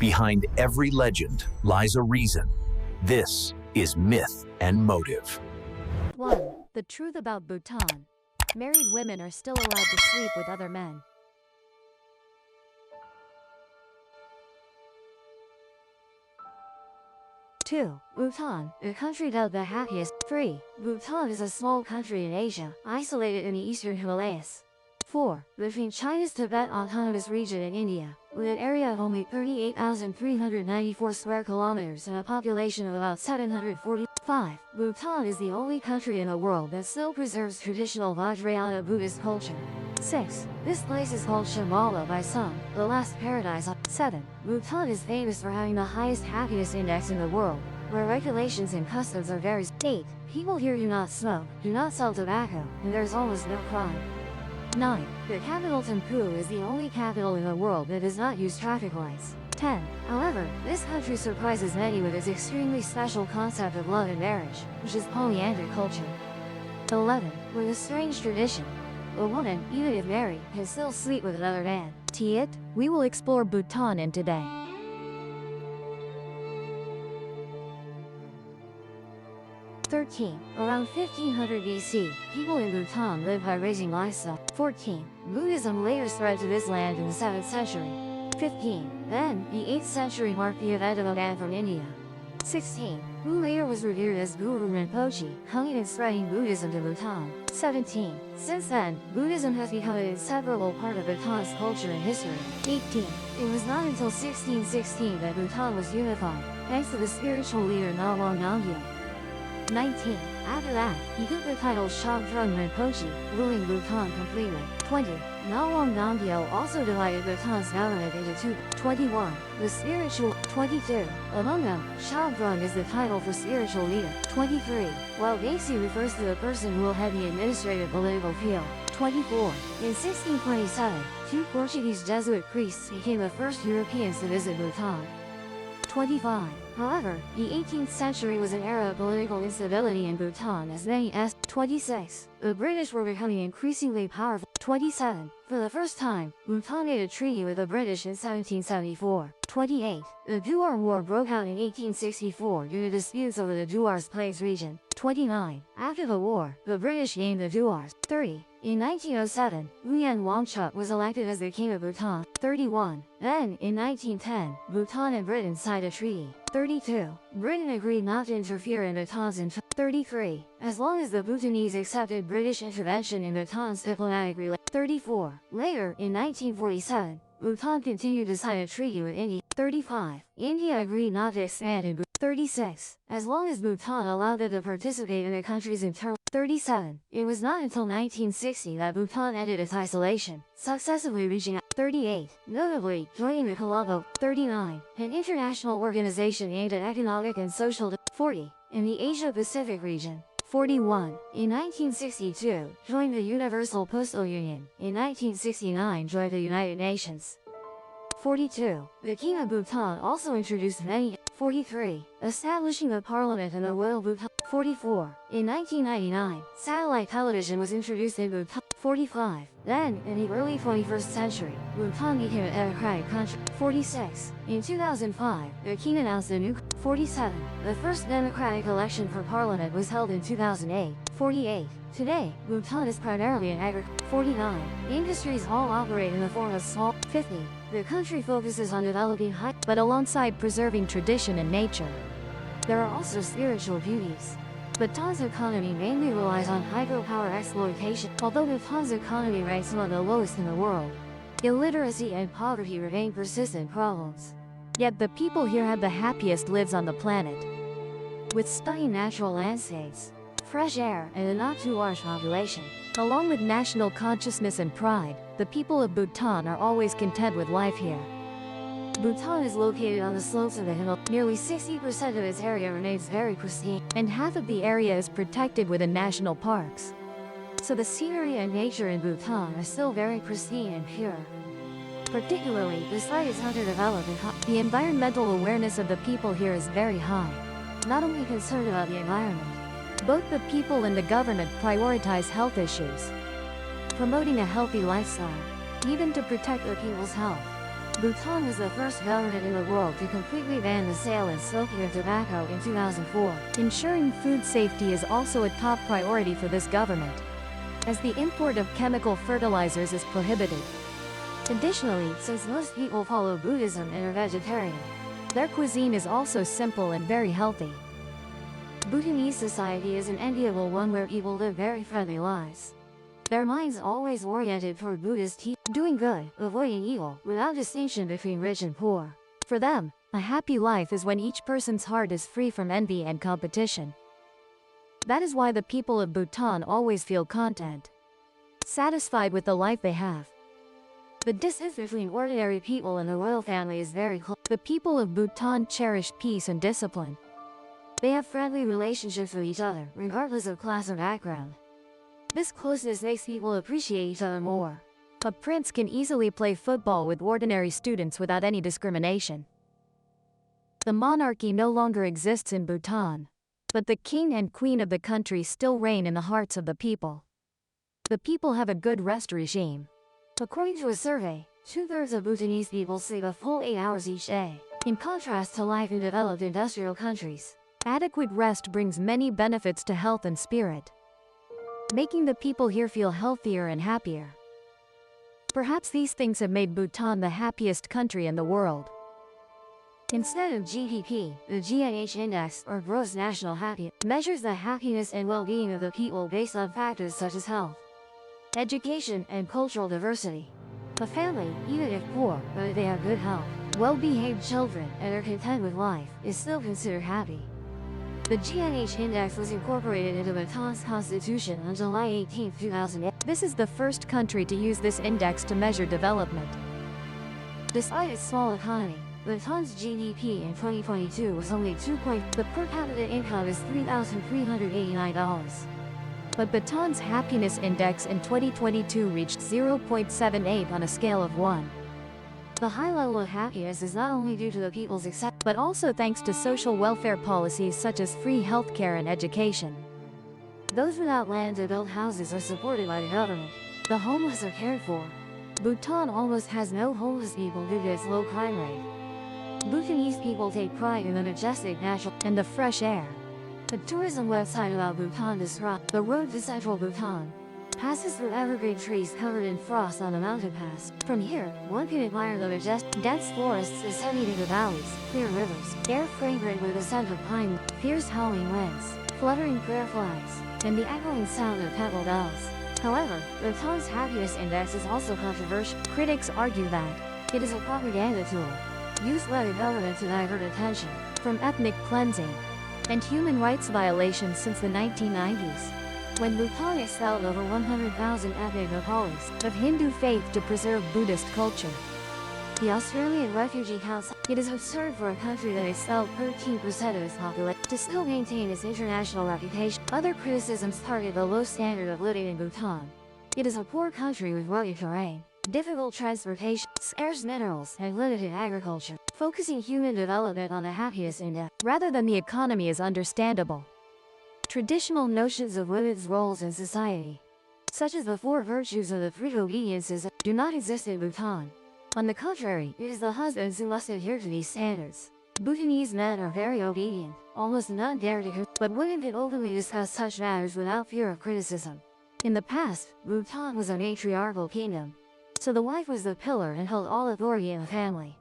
Behind every legend lies a reason. This is Myth and Motive. 1. The truth about Bhutan. Married women are still allowed to sleep with other men. Two. Bhutan, a country dubbed the happiest. 3. Bhutan is a small country in Asia, isolated in the eastern Himalayas. 4. Between China's Tibet Autonomous Region and India, with an area of only 38,394 square kilometers and a population of about 740. 5. Bhutan is the only country in the world that still preserves traditional Vajrayana Buddhist culture. 6. This place is called Shambhala by some, the last paradise. 7. Bhutan is famous for having the highest happiness index in the world, where regulations and customs are very. 8. People here do not smoke, do not sell tobacco, and there's almost no crime. 9. The capital Thimphu is the only capital in the world that does not use traffic lights. 10. However, this country surprises many with its extremely special concept of love and marriage, which is polyandry culture. 11. With a strange tradition, a woman, even if married, can still sleep with another man. Tiet, we will explore Bhutan in today. 13. Around 1500 BC, people in Bhutan lived by raising livestock. 14. Buddhism later spread to this land in the 7th century. 15. Then, the 8th century marked the event of a man from India. 16. Who later was revered as Guru Rinpoche, coming and spreading Buddhism to Bhutan. 17. Since then, Buddhism has become an inseparable part of Bhutan's culture and history. 18. It was not until 1616 that Bhutan was unified, thanks to the spiritual leader Nawang Namgyal. 19. After that, he took the title shrouded Rinpoche, ruling Bhutan completely. 20. Nawang Namgyal also divided Bhutan's government into two. 21. The spiritual. 22. Among them, Shabdrung is the title for spiritual leader. 23. While Desi refers to the person who will head the administrative political field. 24. In 1627, 2 Portuguese Jesuit priests became the first Europeans to visit Bhutan. 25. However, the 18th century was an era of political instability in Bhutan as many as. 26. The British were becoming increasingly powerful. 27. For the first time, Bhutan made a treaty with the British in 1774. 28. The Duar War broke out in 1864 due to disputes over the Duars Plains region. 29. After the war, the British gained the Duars. 30. In 1907, Uyen Wangchuck was elected as the King of Bhutan. 31. Then, in 1910, Bhutan and Britain signed a treaty. 32. Britain agreed not to interfere in Bhutan's 33. As long as the Bhutanese accepted British intervention in Bhutan's diplomatic relations. 34. Later, in 1947, Bhutan continued to sign a treaty with India. 35. India agreed not to expand in Bhutan. 36. As long as Bhutan allowed it to participate in the country's internal. 37. It was not until 1960 that Bhutan ended its isolation, successively reaching out. 38. Notably, joining the Colombo. 39. An international organization aimed at economic and social. 40. In the Asia-Pacific region. 41. In 1962, joined the Universal Postal Union. In 1969, joined the United Nations. 42. The King of Bhutan also introduced many. 43. Establishing the parliament and the royal Bhutan. 44. In 1999, satellite television was introduced in Bhutan. 45. Then, in the early 21st century, Bhutan became a democratic country. 46. In 2005, the king announced a new. 47. The first democratic election for parliament was held in 2008. 48. Today, Bhutan is primarily an agriculture. 49. Industries all operate in the form of small. 50. The country focuses on developing high, but alongside preserving tradition and nature. There are also spiritual beauties. Bhutan's economy mainly relies on hydropower exploitation, although Bhutan's economy ranks among the lowest in the world. Illiteracy and poverty remain persistent problems. Yet the people here have the happiest lives on the planet. With stunning natural landscapes, fresh air, and a not too large population, along with national consciousness and pride, the people of Bhutan are always content with life here. Bhutan is located on the slopes of the Himalayas. Nearly 60% of its area remains very pristine, and half of the area is protected within national parks. So the scenery and nature in Bhutan are still very pristine and pure. Particularly, the site is underdeveloped and the environmental awareness of the people here is very high. Not only concerned about the environment, both the people and the government prioritize health issues, promoting a healthy lifestyle, even to protect the people's health. Bhutan was the first government in the world to completely ban the sale and smoking of tobacco in 2004. Ensuring food safety is also a top priority for this government, as the import of chemical fertilizers is prohibited. Additionally, since most people follow Buddhism and are vegetarian, Their cuisine is also simple and very healthy. Bhutanese society is an enviable one where people live very friendly lives. Their minds always oriented toward Buddhist teaching, doing good, avoiding evil, without distinction between rich and poor. For them, a happy life is when each person's heart is free from envy and competition. That is why the people of Bhutan always feel content, satisfied with the life they have. The distance between ordinary people and the royal family is very close. The people of Bhutan cherish peace and discipline. They have friendly relationships with each other, regardless of class or background. This closeness makes people appreciate each other more. A prince can easily play football with ordinary students without any discrimination. The monarchy no longer exists in Bhutan, but the king and queen of the country still reign in the hearts of the people. The people have a good rest regime. According to a survey, 2/3 of Bhutanese people sleep a full 8 hours each day, in contrast to life in developed industrial countries. Adequate rest brings many benefits to health and spirit, making the people here feel healthier and happier. Perhaps these things have made Bhutan the happiest country in the world. Instead of GDP, the GNH index, or gross national happiness, measures the happiness and well-being of the people based on factors such as health, education, and cultural diversity. A family, even if poor, but if they have good health, well-behaved children, and are content with life, is still considered happy. The GNH index was incorporated into Bhutan's constitution on July 18, 2008. This is the first country to use this index to measure development. Despite its small economy, Bhutan's GDP in 2022 was only 2. The per capita income is $3,389. But Bhutan's happiness index in 2022 reached 0.78 on a scale of 1. The high level of happiness is not only due to the people's acceptance, but also thanks to social welfare policies such as free healthcare and education. Those without land to build houses are supported by the government. The homeless are cared for. Bhutan almost has no homeless people due to its low crime rate. Bhutanese people take pride in the majestic natural and the fresh air. The tourism website about Bhutan describes the road to central Bhutan passes through evergreen trees covered in frost on the mountain pass. From here, one can admire the majestic, dense forests descending into valleys, clear rivers, air fragrant with the scent of pine, fierce howling winds, fluttering prayer flags, and the echoing sound of temple bells. However, Bhutan's happiness index is also controversial. Critics argue that it is a propaganda tool, used by the government to divert attention from ethnic cleansing and human rights violations since the 1990s. When Bhutan expelled over 100,000 ethnic Nepalis of Hindu faith to preserve Buddhist culture. The Australian Refugee Council, it is absurd for a country that expelled 13% of its population to still maintain its international reputation. Other criticisms target the low standard of living in Bhutan. It is a poor country with rugged terrain, difficult transportation, scarce minerals, and limited agriculture. Focusing human development on the happiness index rather than the economy is understandable. Traditional notions of women's roles in society, such as the 4 virtues of the three obediences, do not exist in Bhutan. On the contrary, it is the husbands who must adhere to these standards. Bhutanese men are very obedient, almost none dare to, but women can openly discuss such matters without fear of criticism. In the past, Bhutan was a matriarchal kingdom, so the wife was the pillar and held all authority in the family.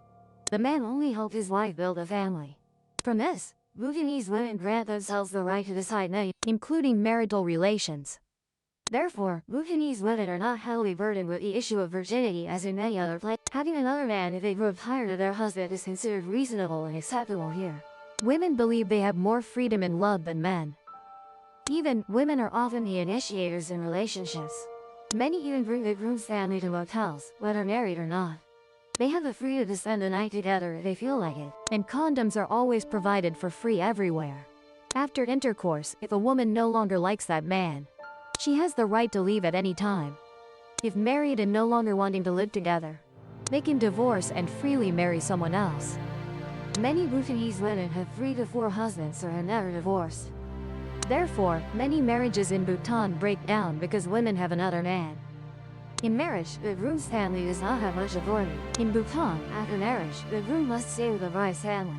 The man only helped his wife build a family. From this, Bhutanese women grant themselves the right to decide many, including marital relations. Therefore, Bhutanese women are not heavily burdened with the issue of virginity as in many other places. Having another man if they grow tired of their husband is considered reasonable and acceptable here. Women believe they have more freedom in love than men. Even, women are often the initiators in relationships. Many even bring the groom's family to motels, whether married or not. They have the freedom to spend the night together if they feel like it. And condoms are always provided for free everywhere. After intercourse, if a woman no longer likes that man, she has the right to leave at any time. If married and no longer wanting to live together, they can divorce and freely marry someone else. Many Bhutanese women have 3 to 4 husbands or have never divorced. Therefore, many marriages in Bhutan break down because women have another man. In marriage, the groom's family does not have much authority. In Bhutan, after marriage, the groom must stay with the bride's family.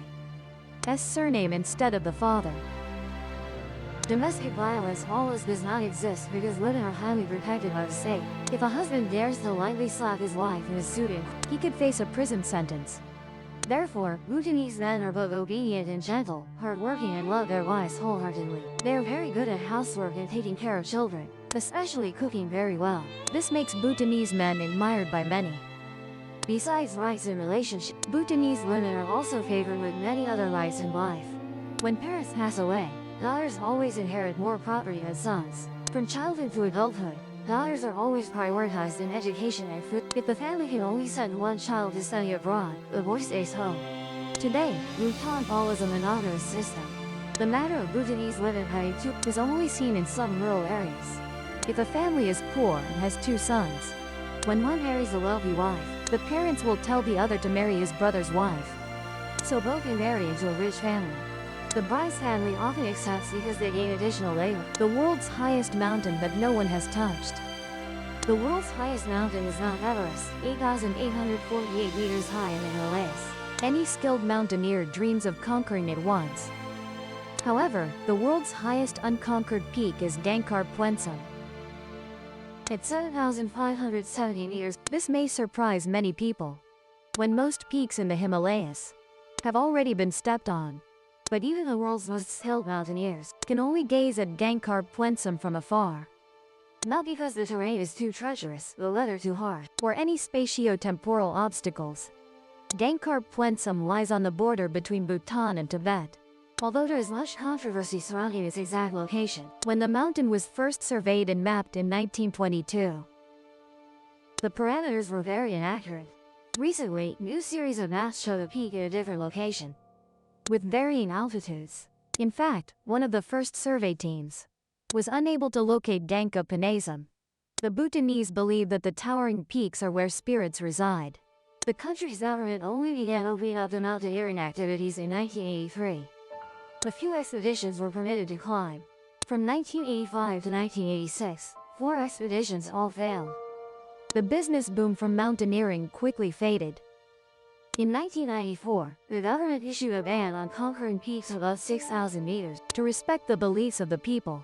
S surname instead of the father. Domestic violence almost does not exist because women are highly protected by the state. If a husband dares to lightly slap his wife in a suited, He could face a prison sentence. therefore, Bhutanese men are both obedient and gentle, hardworking and love their wives wholeheartedly. They are very good at housework and taking care of children, especially cooking very well. This makes Bhutanese men admired by many. Besides rights in relationships, Bhutanese women are also favored with many other rights in life. When parents pass away, daughters always inherit more property than sons. From childhood to adulthood, daughters are always prioritized in education and food. If the family can only send one child to study abroad, the boy stays home. Today, Bhutan follows a monogamous system. The matter of Bhutanese women having two is only seen in some rural areas. If a family is poor and has two sons, When one marries a wealthy wife, the parents will tell the other to marry his brother's wife. so both can marry into a rich family. The bride's family often accepts because they gain additional labor. The world's highest mountain that no one has touched. The world's highest mountain is Mount Everest, 8,848 meters high in the Himalayas. Any skilled mountaineer dreams of conquering it once. However, the world's highest unconquered peak is Dankar Puensum. At 7,570 meters, This may surprise many people, when most peaks in the Himalayas have already been stepped on, but even the world's most skilled mountaineers, can only gaze at Dankar Puensum from afar, not because the terrain is too treacherous, the weather too harsh, or any spatio-temporal obstacles. Dankar Puensum lies on the border between Bhutan and Tibet. although there is much controversy surrounding its exact location. When the mountain was first surveyed and mapped in 1922, The parameters were very inaccurate. Recently, new series of maps show the peak at a different location, with varying altitudes. In fact, one of the first survey teams was unable to locate Danka Puensum. The Bhutanese believe that the towering peaks are where spirits reside. The country's government only began opening up the mountaineering activities in 1983. A few expeditions were permitted to climb. From 1985 to 1986, 4 expeditions all failed. The business boom from mountaineering quickly faded. In 1994, the government issued a ban on conquering peaks above 6,000 meters. To respect the beliefs of the people,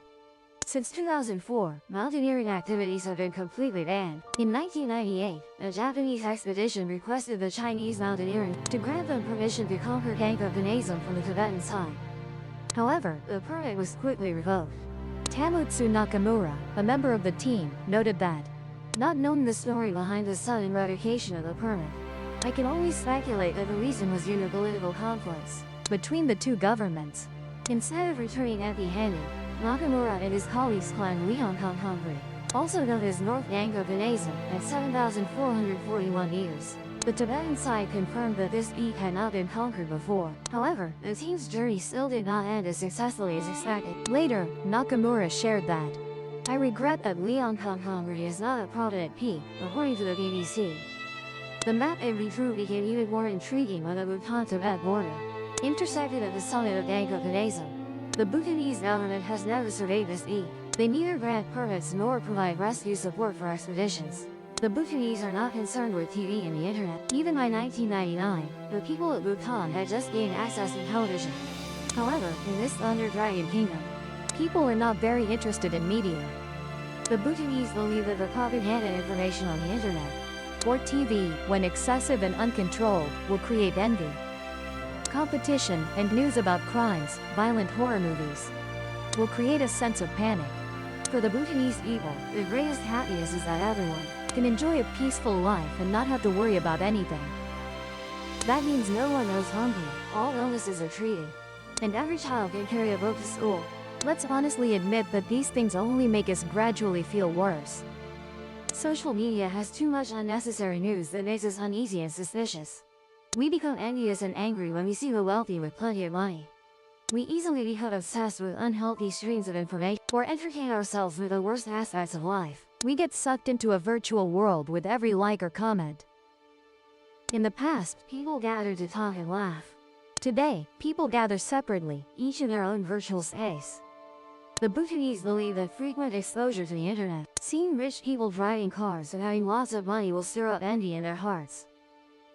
Since 2004, mountaineering activities have been completely banned. In 1998, a Japanese expedition requested the Chinese mountaineering to grant them permission to conquer Danka Puensum from the Tibetan side. however, The permit was quickly revoked. Tamutsu Nakamura, a member of the team, noted that, Not knowing the story behind the sudden revocation of the permit, I can only speculate that the reason was due to political conflicts. between the two governments, Instead of returning empty-handed, Nakamura and his colleagues climbed Liangkang, also known as North Danka Puensum, at 7,441 meters. The Tibetan side confirmed that this peak had not been conquered before. However, the team's journey still did not end as successfully as expected. later, Nakamura shared that, I regret that Liangkang is not a prominent peak, according to the BBC. The map and route became even more intriguing when the Bhutan-Tibet border intersected at the summit of Danka Puensum. The Bhutanese government has never surveyed this peak. They neither grant permits nor provide rescue support for expeditions. The Bhutanese are not concerned with TV and the internet. Even by 1999, the people of Bhutan had just gained access to television. However, in this Thunder Dragon Kingdom, people are not very interested in media, the Bhutanese believe that the propaganda information on the internet or TV, when excessive and uncontrolled, will create envy, competition, and news about crimes, violent horror movies, will create a sense of panic. For the Bhutanese people, the greatest happiness is that everyone Can enjoy a peaceful life and not have to worry about anything. That means no one goes hungry, all illnesses are treated, and every child can carry a book to school. Let's honestly admit that these things only make us gradually feel worse. Social media has too much unnecessary news that makes us uneasy and suspicious. We become envious and angry when we see the wealthy with plenty of money. We easily become obsessed with unhealthy streams of information or entertain ourselves with the worst aspects of life. We get sucked into a virtual world with every like or comment. In the past, people gathered to talk and laugh. Today, people gather separately, each in their own virtual space. The Bhutanese believe that frequent exposure to the internet, seeing rich people driving cars and having lots of money will stir up envy in their hearts,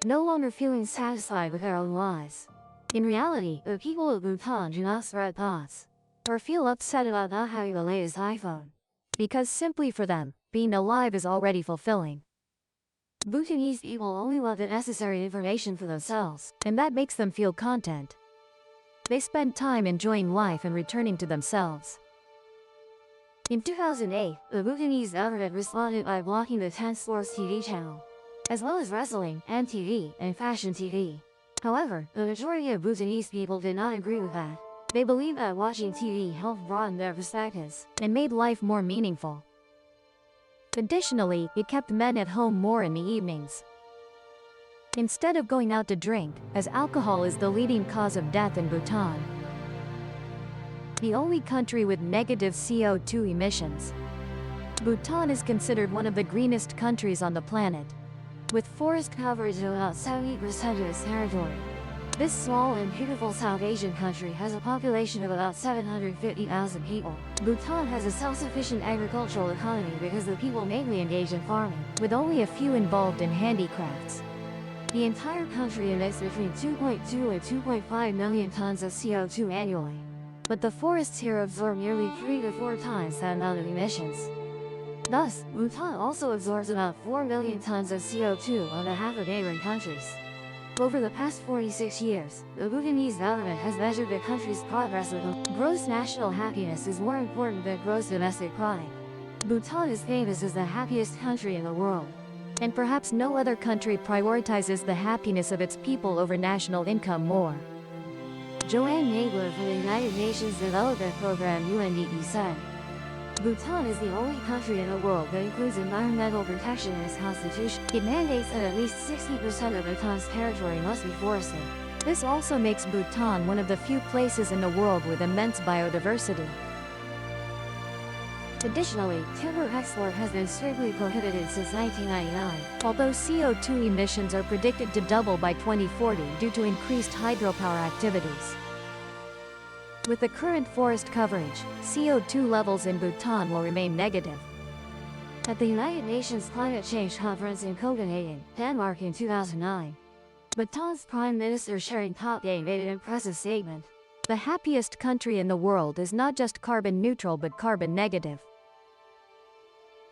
no longer feeling satisfied with their own lives. In reality, the people of Bhutan do not spread thoughts or feel upset about not having the latest iPhone, because simply for them, being alive is already fulfilling. Bhutanese people only want the necessary information for themselves, and that makes them feel content. They spend time enjoying life and returning to themselves. In 2008, the Bhutanese government responded by blocking the 10 Sports TV channel, as well as wrestling, MTV, and fashion TV. However, the majority of Bhutanese people did not agree with that. They believe that watching TV helped broaden their perspectives and made life more meaningful. Additionally, it kept men at home more in the evenings, instead of going out to drink, as alcohol is the leading cause of death in Bhutan, the only country with negative CO2 emissions. Bhutan is considered one of the greenest countries on the planet, with forest coverage of about 70% of its territory. This small and beautiful South Asian country has a population of about 750,000 people. Bhutan has a self-sufficient agricultural economy because the people mainly engage in farming, with only a few involved in handicrafts. The entire country emits between 2.2 and 2.5 million tons of CO2 annually, but the forests here absorb nearly 3 to 4 times that amount of emissions. Thus, Bhutan also absorbs about 4 million tons of CO2 on behalf of neighboring countries. Over the past 46 years, the Bhutanese government has measured the country's progress with them. Gross national happiness is more important than gross domestic product. Bhutan is famous as the happiest country in the world, and perhaps no other country prioritizes the happiness of its people over national income more. Joanne Nagler from the United Nations Development Program UNDP said, Bhutan is the only country in the world that includes environmental protection in its constitution. It mandates that at least 60% of Bhutan's territory must be forested. This also makes Bhutan one of the few places in the world with immense biodiversity. Additionally, timber export has been strictly prohibited since 1999, although CO2 emissions are predicted to double by 2040 due to increased hydropower activities. With the current forest coverage, CO2 levels in Bhutan will remain negative. At the United Nations Climate Change Conference in Copenhagen, Denmark in 2009, Bhutan's Prime Minister Sherin Topday made an impressive statement. The happiest country in the world is not just carbon neutral but carbon negative.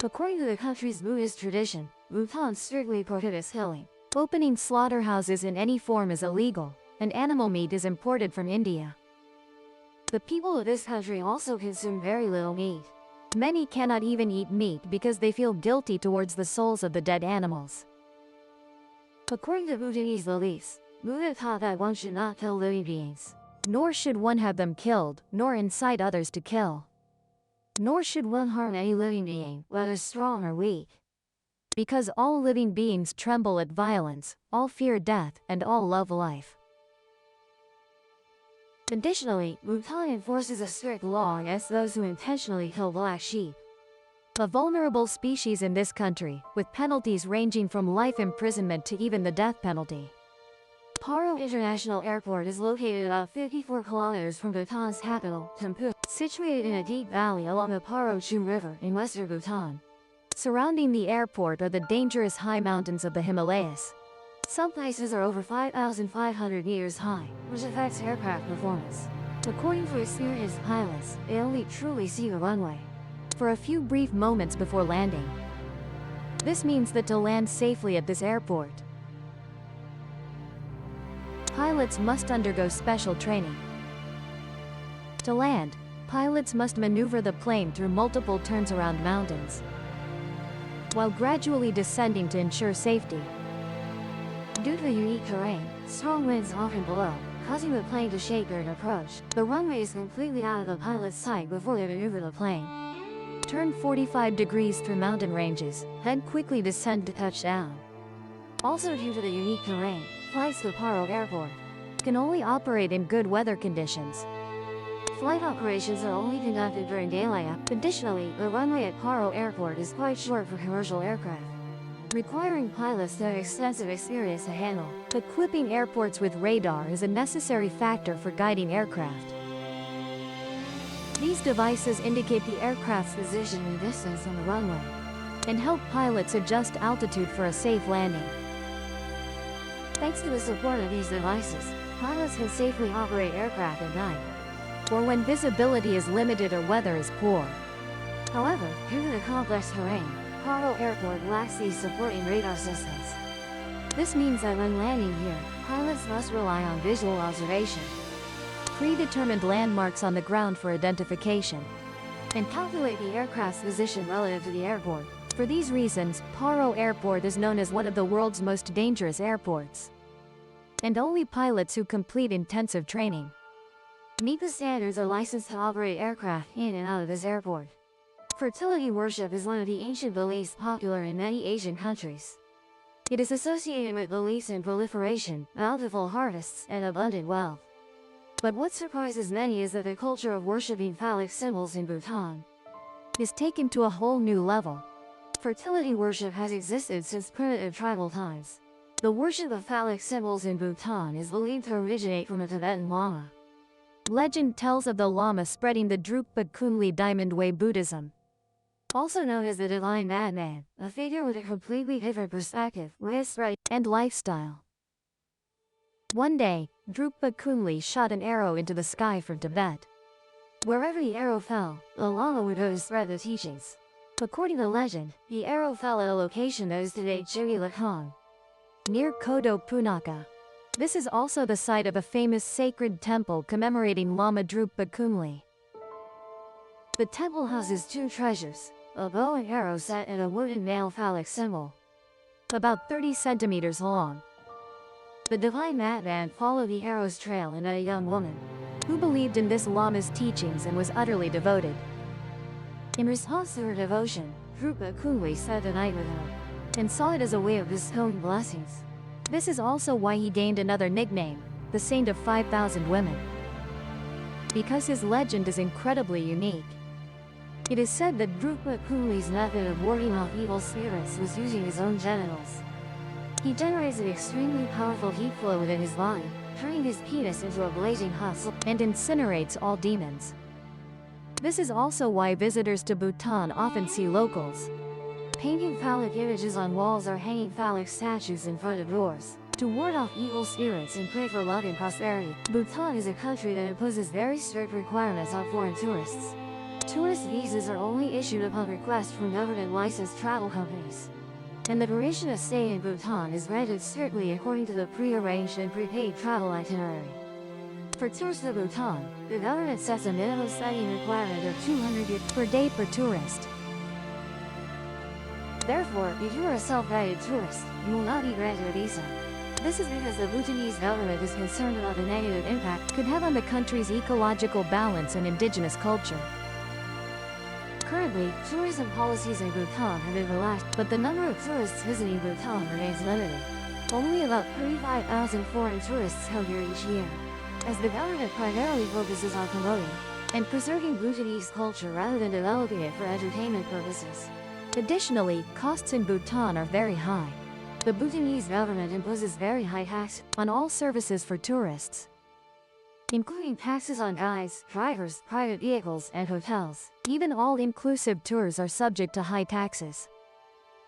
According to the country's Buddhist tradition, Bhutan strictly prohibits killing. Opening slaughterhouses in any form is illegal, and animal meat is imported from India. The people of this country also consume very little meat. Many cannot even eat meat because they feel guilty towards the souls of the dead animals. According to Bhutanese beliefs, Buddha taught that one should not kill living beings, nor should one have them killed, nor incite others to kill. Nor should one harm any living being, whether strong or weak. Because all living beings tremble at violence, all fear death, and all love life. Additionally, Bhutan enforces a strict law against those who intentionally kill black sheep, a vulnerable species in this country, with penalties ranging from life imprisonment to even the death penalty. Paro International Airport is located about 54 kilometers from Bhutan's capital, Thimphu, situated in a deep valley along the Paro Chum River in western Bhutan. Surrounding the airport are the dangerous high mountains of the Himalayas. Some places are over 5,500 meters high, which affects aircraft performance. According to experienced pilots, they only truly see the runway for a few brief moments before landing. This means that to land safely at this airport, pilots must undergo special training. To land, pilots must maneuver the plane through multiple turns around mountains, while gradually descending to ensure safety. Due to the unique terrain, strong winds often blow, causing the plane to shake during approach. The runway is completely out of the pilot's sight before they maneuver the plane. Turn 45 degrees through mountain ranges, then quickly descend to touchdown. Also due to the unique terrain, flights to Paro Airport can only operate in good weather conditions. Flight operations are only conducted during daylight. Additionally, the runway at Paro Airport is quite short for commercial aircraft, requiring pilots to have extensive experience to handle. Equipping airports with radar is a necessary factor for guiding aircraft. These devices indicate the aircraft's position and distance on the runway, and help pilots adjust altitude for a safe landing. Thanks to the support of these devices, pilots can safely operate aircraft at night, or when visibility is limited or weather is poor. However, due to the complex terrain, Paro Airport lacks these supporting radar systems. This means that when landing here, pilots must rely on visual observation, Predetermined landmarks on the ground for identification, and calculate the aircraft's position relative to the airport. For these reasons, Paro Airport is known as one of the world's most dangerous airports. And only pilots who complete intensive training meet the standards are licensed to operate aircraft in and out of this airport. Fertility worship is one of the ancient beliefs popular in many Asian countries. It is associated with beliefs in proliferation, bountiful harvests, and abundant wealth. But what surprises many is that the culture of worshipping phallic symbols in Bhutan is taken to a whole new level. Fertility worship has existed since primitive tribal times. The worship of phallic symbols in Bhutan is believed to originate from a Tibetan Lama. Legend tells of the Lama spreading the Drukpa Kunli Diamond Way Buddhism, also known as the Divine Madman, a figure with a completely different perspective, and lifestyle. One day, Drukpa Kunli shot an arrow into the sky from Tibet. Wherever the arrow fell, the Lama would go to spread the teachings. According to legend, the arrow fell at a location that is today Chirilakhang, near Kodo Punaka. This is also the site of a famous sacred temple commemorating Lama Drukpa Kunli. The temple houses two treasures, a bow and arrow set in a wooden male phallic symbol, about 30 centimeters long. The Divine Madman followed the arrow's trail and met a young woman who believed in this Lama's teachings and was utterly devoted. In response to her devotion, Drukpa Kunli spent the night with her, and saw it as a way of bestowing blessings. This is also why he gained another nickname, the Saint of 5,000 Women, because his legend is incredibly unique. It is said that Drukpa Kunli's method of warding off evil spirits was using his own genitals. He generates an extremely powerful heat flow within his body, turning his penis into a blazing hot sulfur, and incinerates all demons. This is also why visitors to Bhutan often see locals painting phallic images on walls or hanging phallic statues in front of doors to ward off evil spirits and pray for luck and prosperity. Bhutan is a country that imposes very strict requirements on foreign tourists. Tourist visas are only issued upon request from government-licensed travel companies, and the duration of stay in Bhutan is granted strictly according to the pre-arranged and prepaid travel itinerary. For tours to Bhutan, the government sets a minimum spending requirement of 200 yen per day per tourist. Therefore, if you are a self-guided tourist, you will not be granted a visa. This is because the Bhutanese government is concerned about the negative impact it could have on the country's ecological balance and indigenous culture. Currently, tourism policies in Bhutan have been relaxed, but the number of tourists visiting Bhutan remains limited. Only about 35,000 foreign tourists come here each year, as the government primarily focuses on promoting and preserving Bhutanese culture rather than developing it for entertainment purposes. Additionally, costs in Bhutan are very high. The Bhutanese government imposes very high taxes on all services for tourists, including taxes on guides, drivers, private vehicles, and hotels. Even all-inclusive tours are subject to high taxes.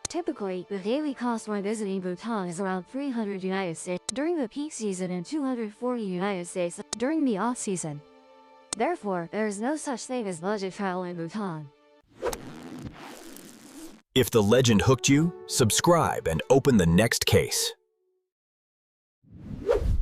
Typically, the daily cost when visiting Bhutan is around 300 United States during the peak season and 240 United States during the off-season. Therefore, there is no such thing as budget travel in Bhutan. If the legend hooked you, subscribe and open the next case.